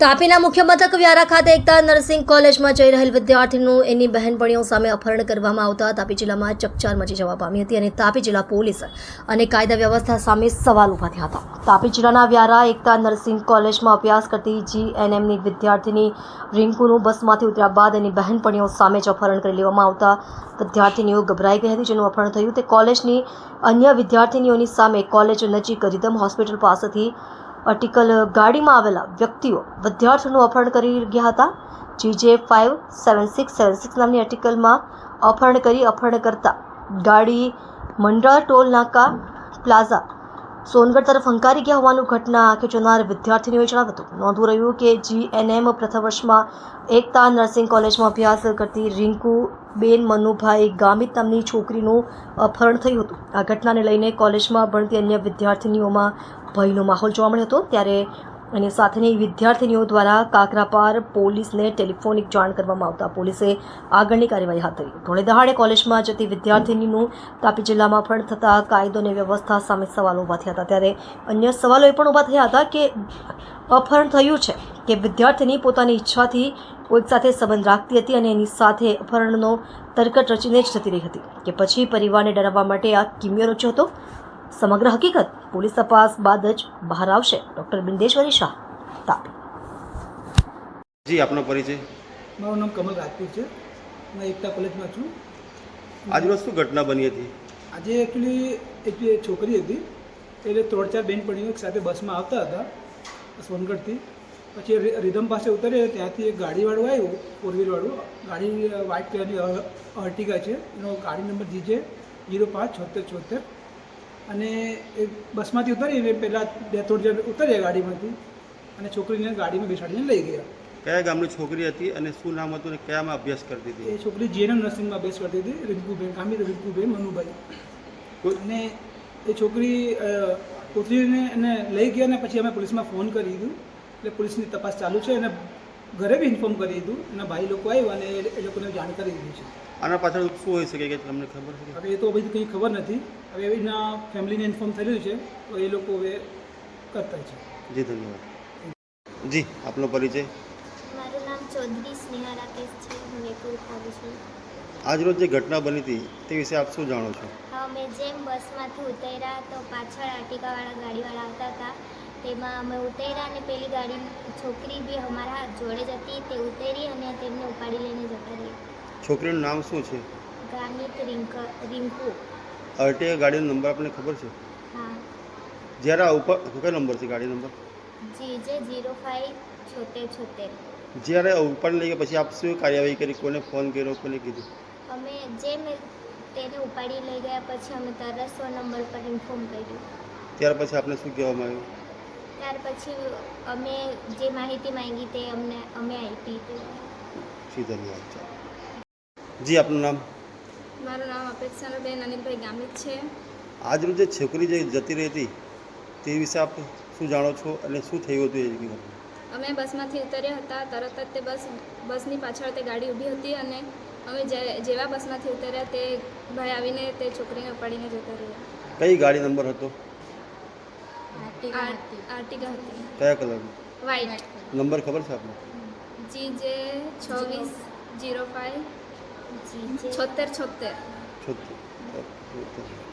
તાપીના મુખ્ય મથક વ્યારા ખાતે એકતા નર્સિંગ કોલેજમાં જઈ રહેલ વિદ્યાર્થીનું એની બહેનપણીઓ સામે અપહરણ કરવામાં આવતા તાપી જિલ્લામાં ચકચાર મચી જવા પામી હતી અને તાપી જિલ્લા પોલીસ અને કાયદા વ્યવસ્થા સામે સવાલ ઉભા થયા હતા. તાપી જિલ્લાના વ્યારા એકતા નર્સિંગ કોલેજમાં અભ્યાસ કરતી GNMની વિદ્યાર્થીની રિંકુનું બસમાંથી ઉતર્યા બાદ એની બહેનપણીઓ સામે જ અપહરણ કરી લેવામાં આવતા વિદ્યાર્થીનીઓ ગભરાઈ ગઈ હતી. જેનું અપહરણ થયું તે કોલેજની અન્ય વિદ્યાર્થીનીઓની સામે કોલેજ નજીક રિધમ હોસ્પિટલ પાસેથી આર્ટિકલ ગાડીમાં આવેલા વ્યક્તિઓ વિદ્યાર્થીઓનું અપહરણ કરી ગયા હતા. GJ57676 નામની આર્ટિકલમાં અપહરણ કરતા ગાડી મંડળ ટોલ નાકા પ્લાઝા સોનગઢ તરફ હંકારી ગયા હોવાનું ઘટના આંખે જોનાર વિદ્યાર્થીનીઓએ જણાવ્યું હતું. નોંધવું રહ્યું કે GNM પ્રથમ વર્ષમાં એકતા નર્સિંગ કોલેજમાં અભ્યાસ કરતી રિંકુ બેન મનુભાઈ ગામિત નામની છોકરીનું અપહરણ થયું હતું. આ ઘટનાને લઈને કોલેજમાં ભણતી અન્ય વિદ્યાર્થીનીઓમાં ભયનો માહોલ જોવા મળ્યો હતો. ત્યારે એની સાથેની વિદ્યાર્થીનીઓ દ્વારા કાકરાપાર પોલીસને ટેલિફોનિક જાણ કરવામાં આવતા પોલીસે આગળની કાર્યવાહી હાથ ધરી. ધોળે દહાડે કોલેજમાં જતી વિદ્યાર્થીનીનું તાપી જિલ્લામાં અપહરણ થતાં કાયદો અને વ્યવસ્થા સામે સવાલો ઊભા થયા હતા. ત્યારે અન્ય સવાલો એ પણ ઊભા થયા હતા કે અપહરણ થયું છે કે વિદ્યાર્થીની પોતાની ઈચ્છાથી કોઈક સાથે સંબંધ રાખતી હતી અને એની સાથે અપહરણનો તરકટ રચીને જ જતી રહી હતી કે પછી પરિવારને ડરાવવા માટે આ કિમિયો રચ્યો હતો. સમગ્ર હકીકત પોલીસ તપાસ બાદ જ બહાર આવશે. ડૉક્ટર બિંદેશ્વરી શાહ, તાપી. જી, આપનો પરિચય? મારું નામ કમલ રાજપૂત છે. હું એકતા કોલેજમાં છું. આજ રોજ શું ઘટના બની હતી? આજે એકચ્યુઅલી એક છોકરી હતી, એટલે 3-4 બહેનપણીઓ એક સાથે બસમાં આવતા હતા સોનગઢથી. પછી રિધમ પાસે ઉતરે ત્યાંથી એક ગાડીવાળું આવ્યું, 4-વ્હીલવાળું. ગાડી વ્હાઇટ કલરની અર્ટિગા છે, એનો ગાડી નંબર GJ057676. અને એ બસમાંથી ઉતરીને પહેલાં 2-3 જણ ઉતર્યા ગાડીમાંથી અને છોકરીને ગાડીમાં બેસાડીને લઈ ગયા. કયા ગામની છોકરી હતી અને શું નામ હતું અને કયામાં અભ્યાસ કરતી હતી? એ છોકરી GNM નર્સિંગમાં અભ્યાસ કરતી હતી, રિંકુબેન, ગામિત રિંકુબેન મનુભાઈ. અને એ છોકરી ઉતરીને એને લઈ ગયા ને પછી અમે પોલીસમાં ફોન કરી દીધું. એટલે પોલીસની તપાસ ચાલુ છે અને ઘરે બી ઇન્ફોર્મ કરી દીધું. એના ભાઈ લોકો આવ્યા અને એ લોકોને જાણ કરી દીધી છે. આના પાછળ શું હોઈ શકે કે તમને ખબર છે? હવે એ તો બધી કંઈ ખબર નથી. હવે એના ફેમિલીને ઇન્ફોર્મ થયેલું છે તો એ લોકો હવે કરતા છે. જી, ધન્યવાદ. જી, આપનો પરિચય? મારું નામ ચૌધરી સ્નેહા રાકેશ છે. હું વેકુર આવું છું. આજ રોજ જે ઘટના બની હતી તે વિશે આપ શું જાણો છો? અમે જેમ બસમાંથી ઉતર્યા તો પાછળ આર્ટિકાવાળા ગાડીવાળા આવતા હતા. તેમાં અમે ઉતર્યા અને પેલી ગાડી છોકરી બી અમારા જોડે જ હતી. તે ઉતરી અને તેમને ઉપાડી લઈને જતા રહી. છોકરીનું નામ શું છે? ગામિત રિંકુ. અર્ટિગા ગાડીનો નંબર આપને ખબર છે? હા. જ્યારે આ ઉપર કયો નંબર છે ગાડી નંબર? GJ057676. જ્યારે ઉપાડી લઈ ગયા પછી આપ શું કાર્યવાહી કરી? કોને ફોન કર્યો, કોને કીધું? અમે જેમ તેને ઉપાડી લઈ ગયા પછી અમે તરત 100 નંબર પર ઇન્ફોર્મ કર્યું. ત્યાર પછી આપને શું કહેવામાં આવ્યું? ત્યાર પછી અમે જે માહિતી માંગી તે અમે આપી હતી. જી, ધન્યવાદ. જી, આપનું નામ? મારું નામ અપેક્ષાબેન અનિલભાઈ ગામિત છે. આજ રોજ જે છોકરી જે જતી રહી હતી તે વિશે આપ શું જાણો છો અને શું થયું હતું એ જગ્યાએ? અમે બસમાંથી ઉતર્યા હતા, તરત જ તે બસની પાછળ તે ગાડી ઊભી હતી અને અમે જેવા બસમાંથી ઉતર્યા તે ભાઈ આવીને તે છોકરીને ઉપાડીને જતા રહ્યા. કઈ ગાડી નંબર હતો? આર્ટિગા હતી. કયા કલરનો? વ્હાઇટ. નંબર ખબર છે આપને? GJ26057676. 76.